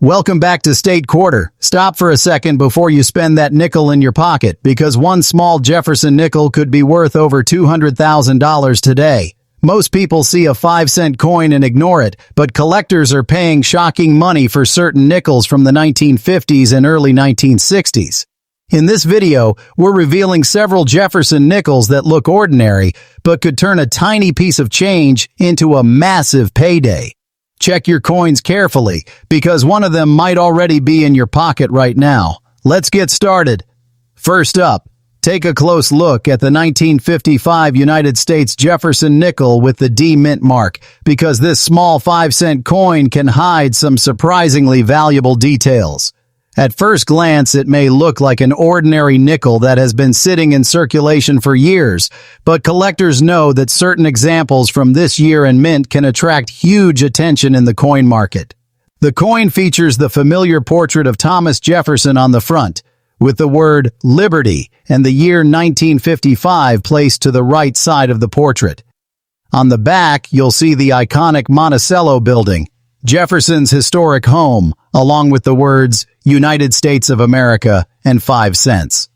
Welcome back to State Quarter. Stop for a second before you spend that nickel in your pocket, because one small Jefferson nickel could be worth over $200,000 today. Most people see a 5-cent coin and ignore it, but collectors are paying shocking money for certain nickels from the 1950s and early 1960s. In this video, we're revealing several Jefferson nickels that look ordinary, but could turn a tiny piece of change into a massive payday. Check your coins carefully, because one of them might already be in your pocket right now. Let's get started. First up, take a close look at the 1955 United States Jefferson nickel with the D mint mark, because this small 5-cent coin can hide some surprisingly valuable details. At first glance, it may look like an ordinary nickel that has been sitting in circulation for years, but collectors know that certain examples from this year and mint can attract huge attention in the coin market. The coin features the familiar portrait of Thomas Jefferson on the front, with the word Liberty and the year 1955 placed to the right side of the portrait. On the back, you'll see the iconic Monticello building, Jefferson's historic home, along with the words United States of America and 5 cents.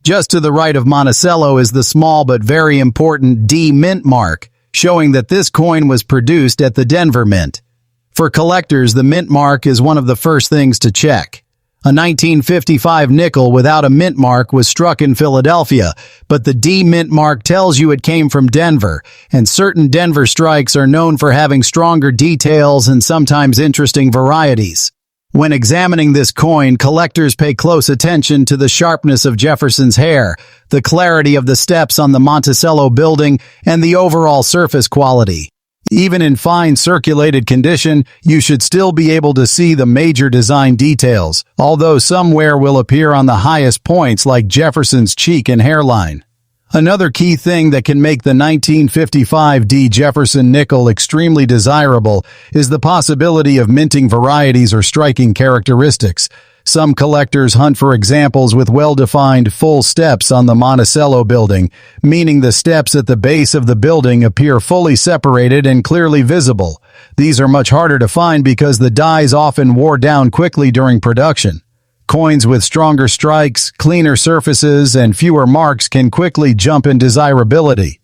Just to the right of Monticello is the small but very important D mint mark, showing that this coin was produced at the Denver Mint. For collectors, the mint mark is one of the first things to check. A 1955 nickel without a mint mark was struck in Philadelphia, but the D mint mark tells you it came from Denver, and certain Denver strikes are known for having stronger details and sometimes interesting varieties. When examining this coin, collectors pay close attention to the sharpness of Jefferson's hair, the clarity of the steps on the Monticello building, and the overall surface quality. Even in fine circulated condition, you should still be able to see the major design details, although some wear will appear on the highest points like Jefferson's cheek and hairline. Another key thing that can make the 1955 D Jefferson nickel extremely desirable is the possibility of minting varieties or striking characteristics. Some collectors hunt for examples with well-defined full steps on the Monticello building, meaning the steps at the base of the building appear fully separated and clearly visible. These are much harder to find because the dies often wore down quickly during production. Coins with stronger strikes, cleaner surfaces, and fewer marks can quickly jump in desirability.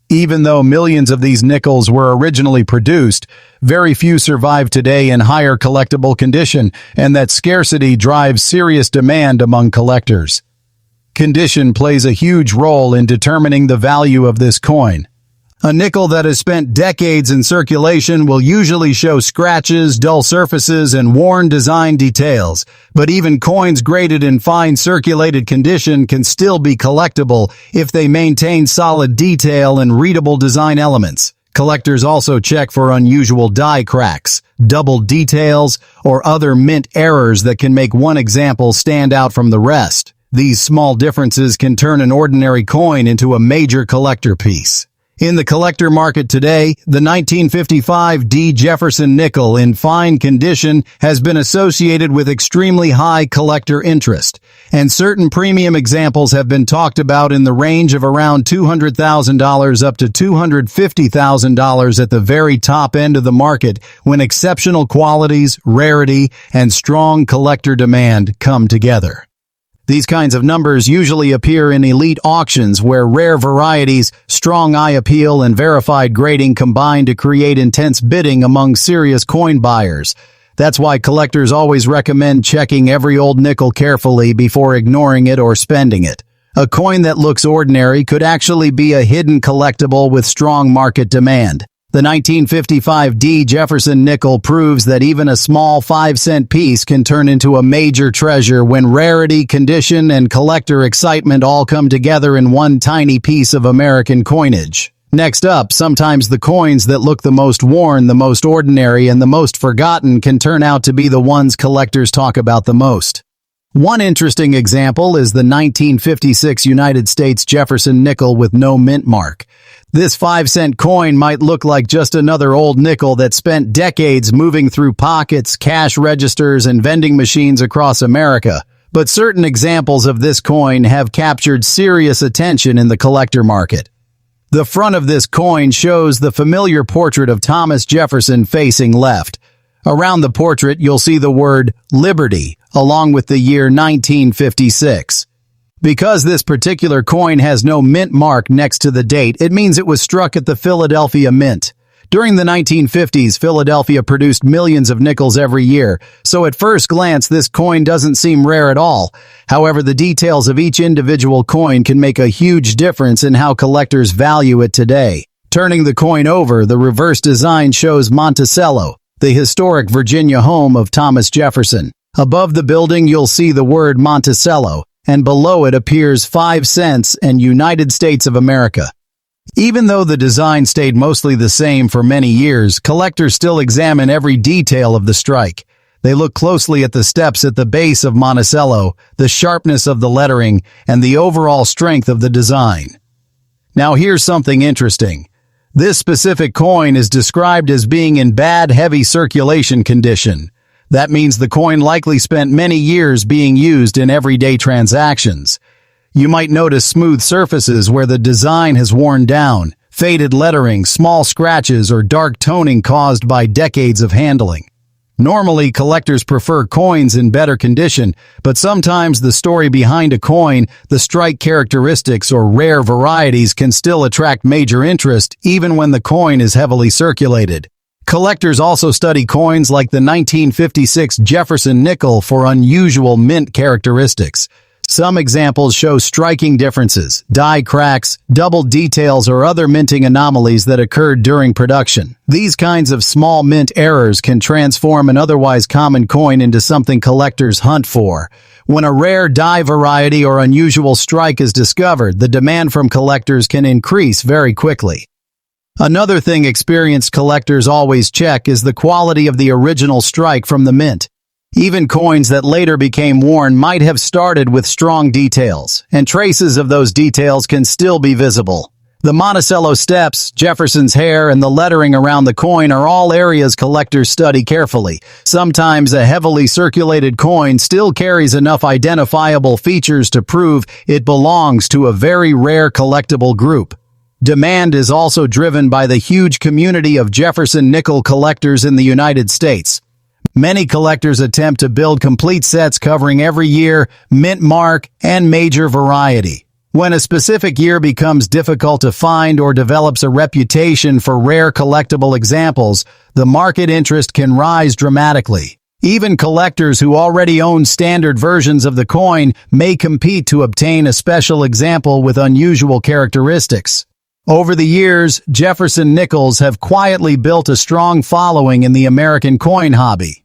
Even though millions of these nickels were originally produced, very few survive today in higher collectible condition, and that scarcity drives serious demand among collectors. Condition plays a huge role in determining the value of this coin. A nickel that has spent decades in circulation will usually show scratches, dull surfaces, and worn design details, but even coins graded in fine circulated condition can still be collectible if they maintain solid detail and readable design elements. Collectors also check for unusual die cracks, double details, or other mint errors that can make one example stand out from the rest. These small differences can turn an ordinary coin into a major collector piece. In the collector market today, the 1955 D Jefferson nickel in fine condition has been associated with extremely high collector interest, and certain premium examples have been talked about in the range of around $200,000 up to $250,000 at the very top end of the market when exceptional qualities, rarity, and strong collector demand come together. These kinds of numbers usually appear in elite auctions where rare varieties, strong eye appeal, and verified grading combine to create intense bidding among serious coin buyers. That's why collectors always recommend checking every old nickel carefully before ignoring it or spending it. A coin that looks ordinary could actually be a hidden collectible with strong market demand. The 1955 D Jefferson nickel proves that even a small 5-cent piece can turn into a major treasure when rarity, condition, and collector excitement all come together in one tiny piece of American coinage. Next up, sometimes the coins that look the most worn, the most ordinary, and the most forgotten can turn out to be the ones collectors talk about the most. One interesting example is the 1956 United States Jefferson nickel with no mint mark. This 5-cent coin might look like just another old nickel that spent decades moving through pockets, cash registers, and vending machines across America. But certain examples of this coin have captured serious attention in the collector market. The front of this coin shows the familiar portrait of Thomas Jefferson facing left. Around the portrait, you'll see the word Liberty, along with the year 1956. Because this particular coin has no mint mark next to the date, it means it was struck at the Philadelphia Mint. During the 1950s, Philadelphia produced millions of nickels every year, so at first glance this coin doesn't seem rare at all. However, the details of each individual coin can make a huge difference in how collectors value it today. Turning the coin over, the reverse design shows Monticello, the historic Virginia home of Thomas Jefferson. Above the building, you'll see the word Monticello, and below it appears 5 cents and United States of America. Even though the design stayed mostly the same for many years, collectors still examine every detail of the strike. They look closely at the steps at the base of Monticello, the sharpness of the lettering, and the overall strength of the design. Now here's something interesting. This specific coin is described as being in bad heavy circulation condition. That means the coin likely spent many years being used in everyday transactions. You might notice smooth surfaces where the design has worn down, faded lettering, small scratches, or dark toning caused by decades of handling. Normally, collectors prefer coins in better condition, but sometimes the story behind a coin, the strike characteristics, or rare varieties can still attract major interest even when the coin is heavily circulated. Collectors also study coins like the 1956 Jefferson nickel for unusual mint characteristics. Some examples show striking differences, die cracks, double details, or other minting anomalies that occurred during production. These kinds of small mint errors can transform an otherwise common coin into something collectors hunt for. When a rare die variety or unusual strike is discovered, the demand from collectors can increase very quickly. Another thing experienced collectors always check is the quality of the original strike from the mint. Even coins that later became worn might have started with strong details, and traces of those details can still be visible. The Monticello steps, Jefferson's hair, and the lettering around the coin are all areas collectors study carefully. Sometimes a heavily circulated coin still carries enough identifiable features to prove it belongs to a very rare collectible group. Demand is also driven by the huge community of Jefferson nickel collectors in the United States. Many collectors attempt to build complete sets covering every year, mint mark, and major variety. When a specific year becomes difficult to find or develops a reputation for rare collectible examples, the market interest can rise dramatically. Even collectors who already own standard versions of the coin may compete to obtain a special example with unusual characteristics. Over the years, Jefferson nickels have quietly built a strong following in the American coin hobby.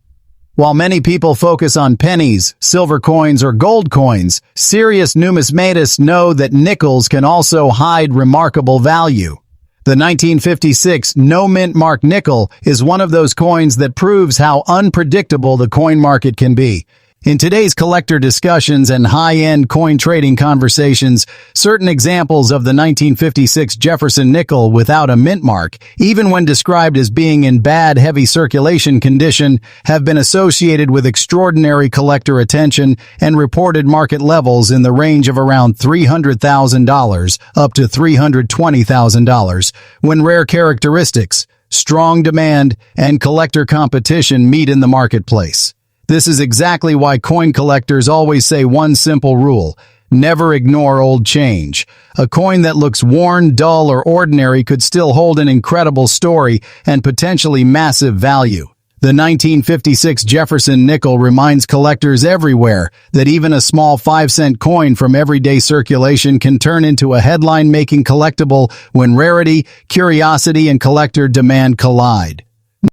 While many people focus on pennies, silver coins, or gold coins, serious numismatists know that nickels can also hide remarkable value. The 1956 no mint mark nickel is one of those coins that proves how unpredictable the coin market can be. In today's collector discussions and high-end coin trading conversations, certain examples of the 1956 Jefferson nickel without a mint mark, even when described as being in bad heavy circulation condition, have been associated with extraordinary collector attention and reported market levels in the range of around $300,000 up to $320,000, when rare characteristics, strong demand, and collector competition meet in the marketplace. This is exactly why coin collectors always say one simple rule: never ignore old change. A coin that looks worn, dull, or ordinary could still hold an incredible story and potentially massive value. The 1956 Jefferson nickel reminds collectors everywhere that even a small 5-cent coin from everyday circulation can turn into a headline-making collectible when rarity, curiosity, and collector demand collide.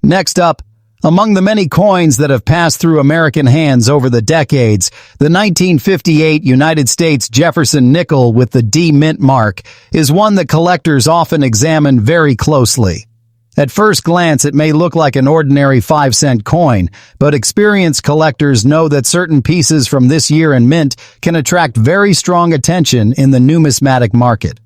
Next up, among the many coins that have passed through American hands over the decades, the 1958 United States Jefferson nickel with the D mint mark is one that collectors often examine very closely. At first glance, it may look like an ordinary 5-cent coin, but experienced collectors know that certain pieces from this year and mint can attract very strong attention in the numismatic market.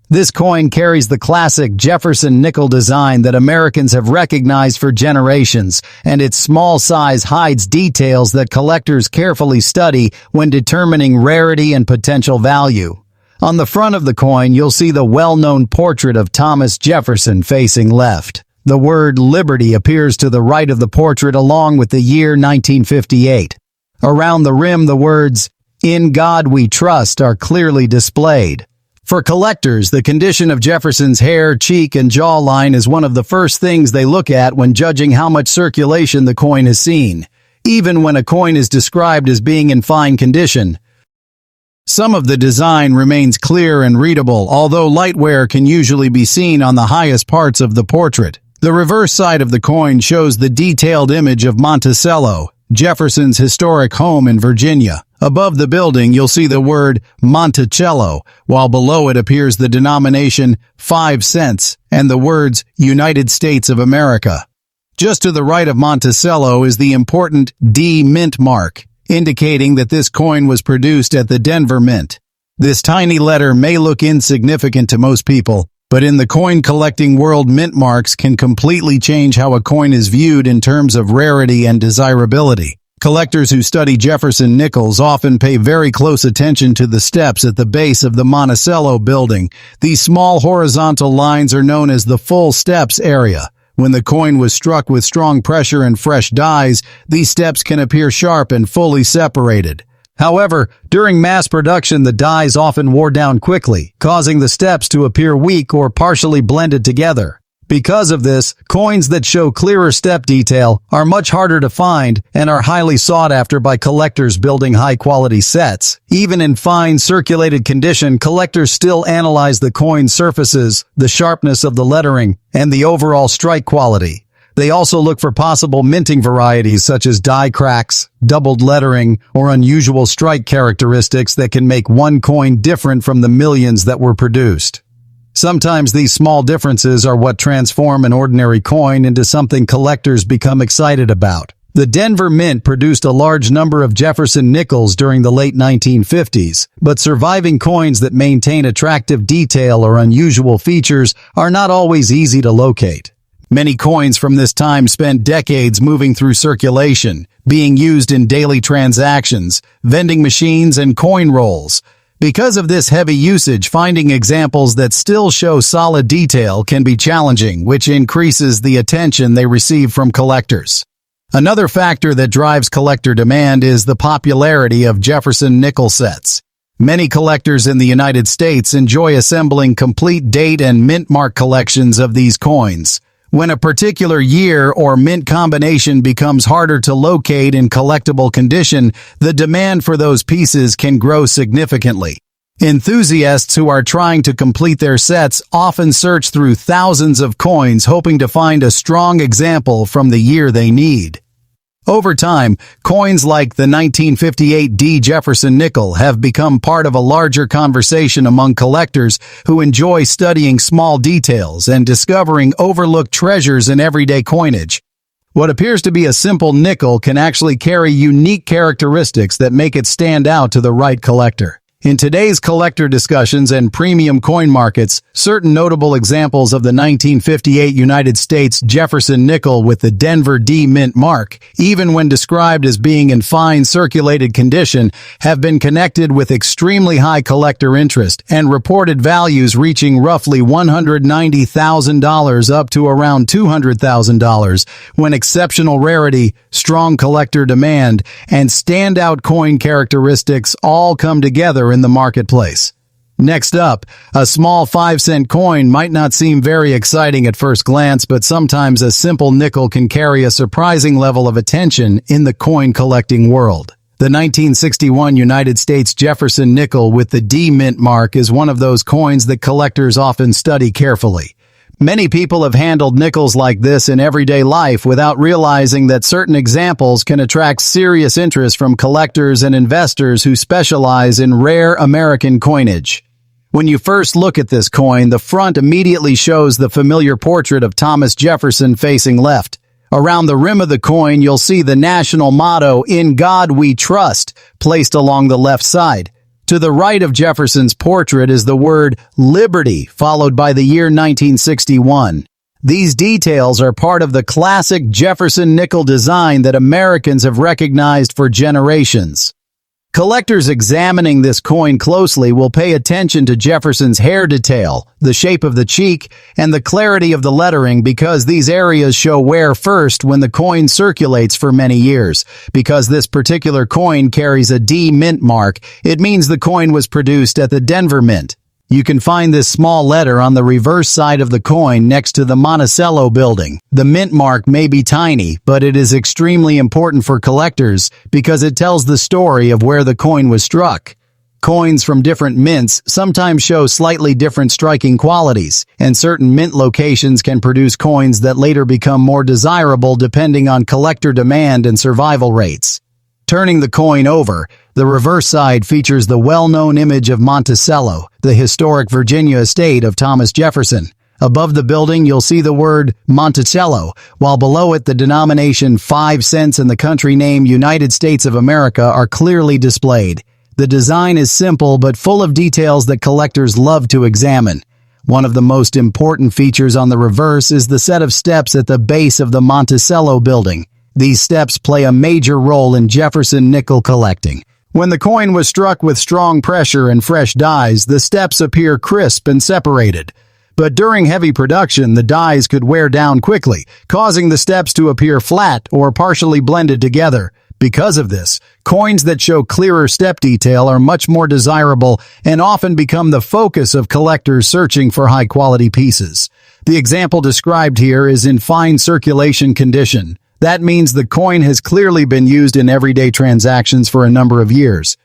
This coin carries the classic Jefferson nickel design that Americans have recognized for generations, and its small size hides details that collectors carefully study when determining rarity and potential value. On the front of the coin, you'll see the well-known portrait of Thomas Jefferson facing left. The word liberty appears to the right of the portrait along with the year 1958. Around the rim, the words, "In God We Trust," are clearly displayed. For collectors, the condition of Jefferson's hair, cheek, and jawline is one of the first things they look at when judging how much circulation the coin has seen, even when a coin is described as being in fine condition. Some of the design remains clear and readable, although light wear can usually be seen on the highest parts of the portrait. The reverse side of the coin shows the detailed image of Monticello, Jefferson's historic home in Virginia. Above the building, you'll see the word Monticello, while below it appears the denomination 5 cents and the words United States of America. Just to the right of Monticello is the important D Mint mark, indicating that this coin was produced at the Denver Mint. This tiny letter may look insignificant to most people, but in the coin collecting world, mint marks can completely change how a coin is viewed in terms of rarity and desirability. Collectors who study Jefferson nickels often pay very close attention to the steps at the base of the Monticello building. These small horizontal lines are known as the full steps area. When the coin was struck with strong pressure and fresh dies, these steps can appear sharp and fully separated. However, during mass production, the dies often wore down quickly, causing the steps to appear weak or partially blended together. Because of this, coins that show clearer step detail are much harder to find and are highly sought after by collectors building high-quality sets. Even in fine circulated condition, collectors still analyze the coin's surfaces, the sharpness of the lettering, and the overall strike quality. They also look for possible minting varieties such as die cracks, doubled lettering, or unusual strike characteristics that can make one coin different from the millions that were produced. Sometimes these small differences are what transform an ordinary coin into something collectors become excited about. The Denver Mint produced a large number of Jefferson nickels during the late 1950s, but surviving coins that maintain attractive detail or unusual features are not always easy to locate. Many coins from this time spent decades moving through circulation, being used in daily transactions, vending machines, and coin rolls. Because of this heavy usage, finding examples that still show solid detail can be challenging, which increases the attention they receive from collectors. Another factor that drives collector demand is the popularity of Jefferson nickel sets. Many collectors in the United States enjoy assembling complete date and mint mark collections of these coins. When a particular year or mint combination becomes harder to locate in collectible condition, the demand for those pieces can grow significantly. Enthusiasts who are trying to complete their sets often search through thousands of coins hoping to find a strong example from the year they need. Over time, coins like the 1958 D Jefferson nickel have become part of a larger conversation among collectors who enjoy studying small details and discovering overlooked treasures in everyday coinage. What appears to be a simple nickel can actually carry unique characteristics that make it stand out to the right collector. In today's collector discussions and premium coin markets, certain notable examples of the 1958 United States Jefferson nickel with the Denver D Mint mark, even when described as being in fine circulated condition, have been connected with extremely high collector interest and reported values reaching roughly $190,000 up to around $200,000 when exceptional rarity, strong collector demand, and standout coin characteristics all come together in the marketplace. Next up, a small 5-cent coin might not seem very exciting at first glance, but sometimes a simple nickel can carry a surprising level of attention in the coin collecting world. The 1961 United States Jefferson nickel with the D Mint mark is one of those coins that collectors often study carefully. Many people have handled nickels like this in everyday life without realizing that certain examples can attract serious interest from collectors and investors who specialize in rare American coinage. When you first look at this coin, the front immediately shows the familiar portrait of Thomas Jefferson facing left. Around the rim of the coin, you'll see the national motto, "In God We Trust," placed along the left side. To the right of Jefferson's portrait is the word Liberty, followed by the year 1961. These details are part of the classic Jefferson nickel design that Americans have recognized for generations. Collectors examining this coin closely will pay attention to Jefferson's hair detail, the shape of the cheek, and the clarity of the lettering because these areas show wear first when the coin circulates for many years. Because this particular coin carries a D mint mark, it means the coin was produced at the Denver Mint. You can find this small letter on the reverse side of the coin next to the Monticello building. The mint mark may be tiny, but it is extremely important for collectors because it tells the story of where the coin was struck. Coins from different mints sometimes show slightly different striking qualities, and certain mint locations can produce coins that later become more desirable depending on collector demand and survival rates. Turning the coin over, the reverse side features the well-known image of Monticello, the historic Virginia estate of Thomas Jefferson. Above the building, you'll see the word Monticello, while below it the denomination 5 cents and the country name United States of America are clearly displayed. The design is simple but full of details that collectors love to examine. One of the most important features on the reverse is the set of steps at the base of the Monticello building. These steps play a major role in Jefferson nickel collecting. When the coin was struck with strong pressure and fresh dies, the steps appear crisp and separated. But during heavy production, the dies could wear down quickly, causing the steps to appear flat or partially blended together. Because of this, coins that show clearer step detail are much more desirable and often become the focus of collectors searching for high-quality pieces. The example described here is in fine circulation condition. That means the coin has clearly been used in everyday transactions for a number of years.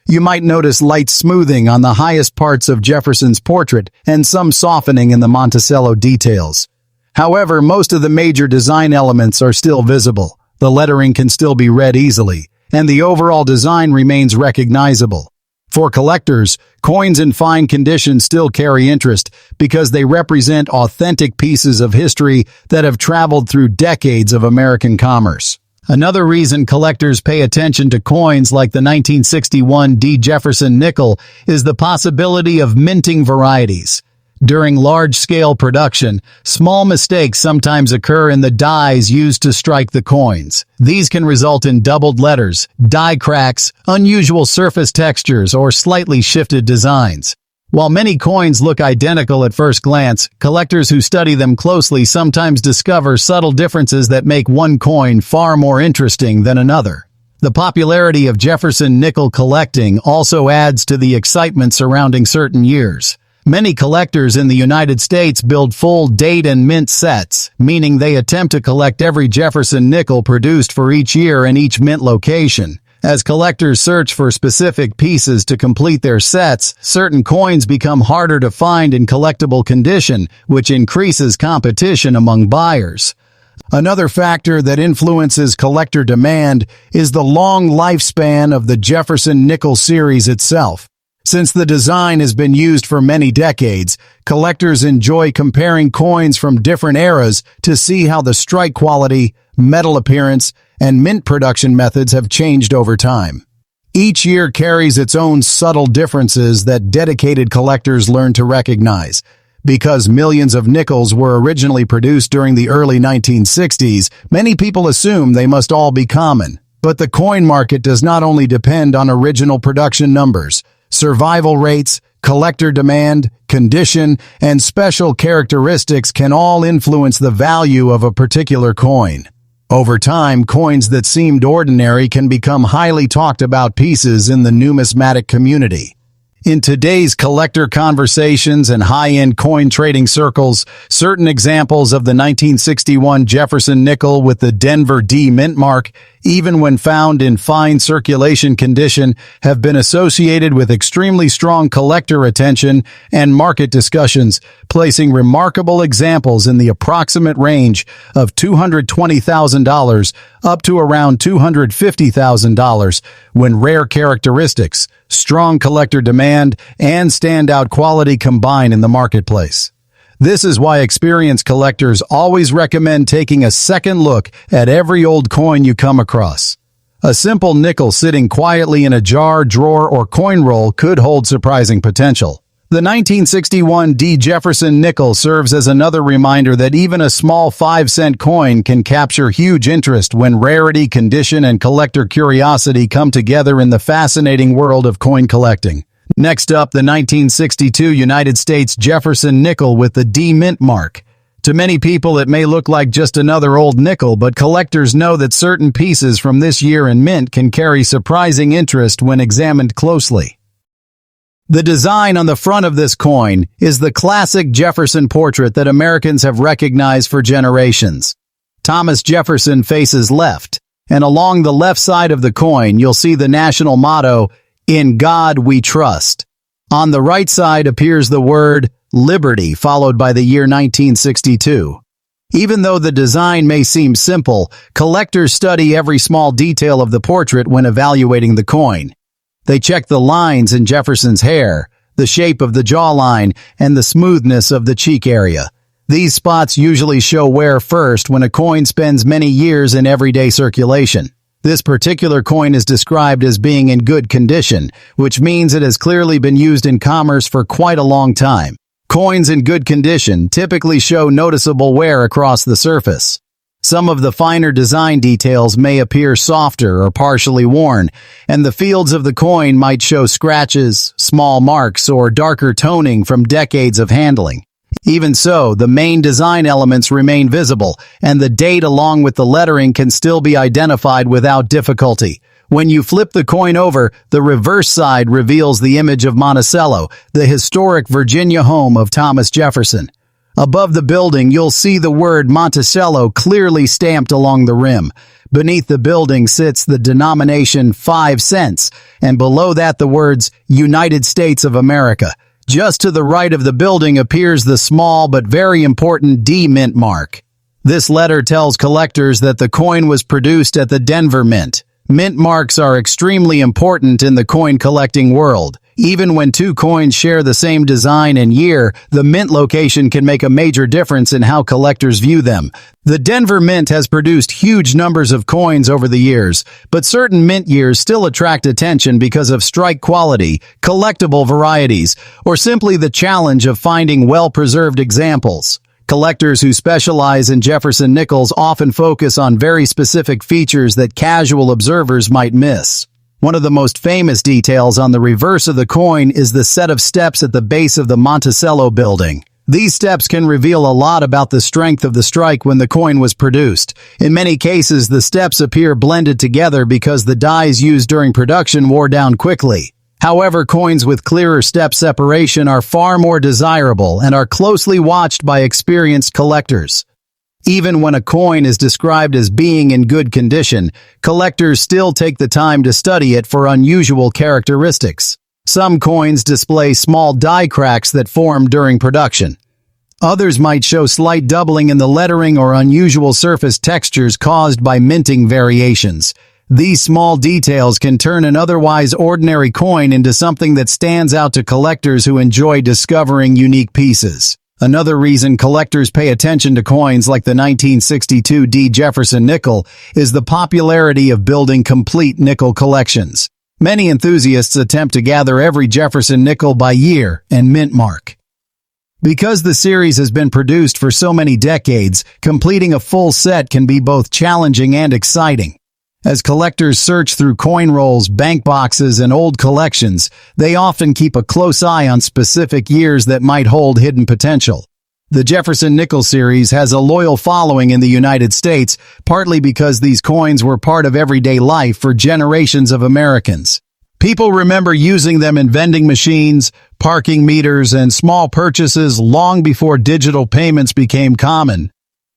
You might notice light smoothing on the highest parts of Jefferson's portrait and some softening in the Monticello details. However, most of the major design elements are still visible. The lettering can still be read easily, and the overall design remains recognizable. For collectors, coins in fine condition still carry interest because they represent authentic pieces of history that have traveled through decades of American commerce. Another reason collectors pay attention to coins like the 1961 D Jefferson nickel is the possibility of minting varieties. During large-scale production, small mistakes sometimes occur in the dies used to strike the coins. These can result in doubled letters, die cracks, unusual surface textures, or slightly shifted designs. While many coins look identical at first glance, collectors who study them closely sometimes discover subtle differences that make one coin far more interesting than another. The popularity of Jefferson nickel collecting also adds to the excitement surrounding certain years. Many collectors in the United States build full date and mint sets, meaning they attempt to collect every Jefferson nickel produced for each year in each mint location. As collectors search for specific pieces to complete their sets, certain coins become harder to find in collectible condition, which increases competition among buyers. Another factor that influences collector demand is the long lifespan of the Jefferson nickel series itself. Since the design has been used for many decades, collectors enjoy comparing coins from different eras to see how the strike quality, metal appearance, and mint production methods have changed over time. Each year carries its own subtle differences that dedicated collectors learn to recognize. Because millions of nickels were originally produced during the early 1960s, many people assume they must all be common. But the coin market does not only depend on original production numbers. Survival rates, collector demand, condition, and special characteristics can all influence the value of a particular coin. Over time, coins that seemed ordinary can become highly talked about pieces in the numismatic community. In today's collector conversations and high-end coin trading circles, certain examples of the 1961 Jefferson nickel with the Denver D mint mark, even when found in fine circulation condition, have been associated with extremely strong collector attention and market discussions, placing remarkable examples in the approximate range of $220,000 up to around $250,000 when rare characteristics, strong collector demand, and standout quality combine in the marketplace. This is why experienced collectors always recommend taking a second look at every old coin you come across. A simple nickel sitting quietly in a jar, drawer, or coin roll could hold surprising potential. The 1961 D Jefferson nickel serves as another reminder that even a small 5-cent coin can capture huge interest when rarity, condition, and collector curiosity come together in the fascinating world of coin collecting. Next up, the 1962 United States Jefferson nickel with the D mint mark. To many people, it may look like just another old nickel, but collectors know that certain pieces from this year in mint can carry surprising interest when examined closely. The design on the front of this coin is the classic Jefferson portrait that Americans have recognized for generations. Thomas Jefferson faces left, and along the left side of the coin you'll see the national motto, "In God We Trust." On the right side appears the word Liberty, followed by the year 1962. Even though the design may seem simple, collectors study every small detail of the portrait when evaluating the coin. They check the lines in Jefferson's hair, the shape of the jawline, and the smoothness of the cheek area. These spots usually show wear first when a coin spends many years in everyday circulation. This particular coin is described as being in good condition, which means it has clearly been used in commerce for quite a long time. Coins in good condition typically show noticeable wear across the surface. Some of the finer design details may appear softer or partially worn, and the fields of the coin might show scratches, small marks, or darker toning from decades of handling. Even so, the main design elements remain visible, and the date along with the lettering can still be identified without difficulty. When you flip the coin over, the reverse side reveals the image of Monticello, the historic Virginia home of Thomas Jefferson. Above the building, you'll see the word Monticello clearly stamped along the rim. Beneath the building sits the denomination 5 cents, and below that the words United States of America. Just to the right of the building appears the small but very important D mint mark. This letter tells collectors that the coin was produced at the Denver Mint. Mint marks are extremely important in the coin collecting world. Even when two coins share the same design and year, the mint location can make a major difference in how collectors view them. The Denver Mint has produced huge numbers of coins over the years, but certain mint years still attract attention because of strike quality, collectible varieties, or simply the challenge of finding well-preserved examples. Collectors who specialize in Jefferson nickels often focus on very specific features that casual observers might miss. One of the most famous details on the reverse of the coin is the set of steps at the base of the Monticello building. These steps can reveal a lot about the strength of the strike when the coin was produced. In many cases, the steps appear blended together because the dies used during production wore down quickly. However, coins with clearer step separation are far more desirable and are closely watched by experienced collectors. Even when a coin is described as being in good condition, collectors still take the time to study it for unusual characteristics. Some coins display small die cracks that form during production. Others might show slight doubling in the lettering or unusual surface textures caused by minting variations. These small details can turn an otherwise ordinary coin into something that stands out to collectors who enjoy discovering unique pieces. Another reason collectors pay attention to coins like the 1962 D Jefferson nickel is the popularity of building complete nickel collections. Many enthusiasts attempt to gather every Jefferson nickel by year and mint mark. Because the series has been produced for so many decades, completing a full set can be both challenging and exciting. As collectors search through coin rolls, bank boxes, and old collections, they often keep a close eye on specific years that might hold hidden potential. The Jefferson nickel series has a loyal following in the United States, partly because these coins were part of everyday life for generations of Americans. People remember using them in vending machines, parking meters, and small purchases long before digital payments became common.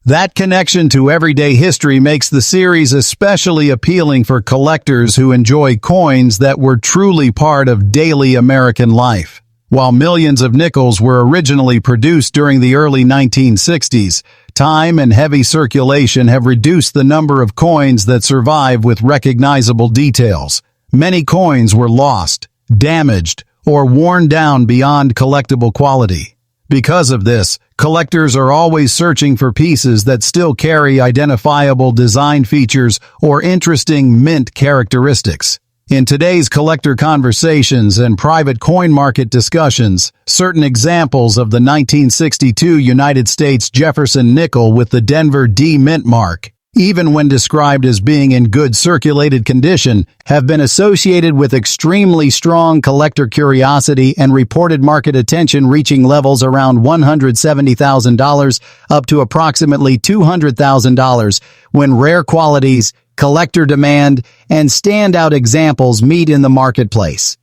That connection to everyday history makes the series especially appealing for collectors who enjoy coins that were truly part of daily American life. While millions of nickels were originally produced during the early 1960s, time and heavy circulation have reduced the number of coins that survive with recognizable details. Many coins were lost, damaged, or worn down beyond collectible quality. Because of this, collectors are always searching for pieces that still carry identifiable design features or interesting mint characteristics. In today's collector conversations and private coin market discussions, certain examples of the 1962 United States Jefferson nickel with the Denver D mint mark, even when described as being in good circulated condition, have been associated with extremely strong collector curiosity and reported market attention reaching levels around $170,000 up to approximately $200,000 when rare qualities, collector demand, and standout examples meet in the marketplace.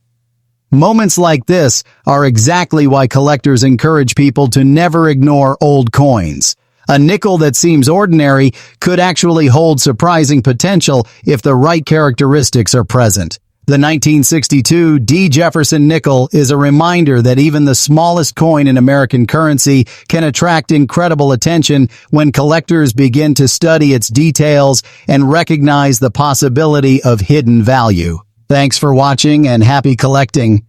Moments like this are exactly why collectors encourage people to never ignore old coins. A nickel that seems ordinary could actually hold surprising potential if the right characteristics are present. The 1962 D Jefferson nickel is a reminder that even the smallest coin in American currency can attract incredible attention when collectors begin to study its details and recognize the possibility of hidden value. Thanks for watching and happy collecting.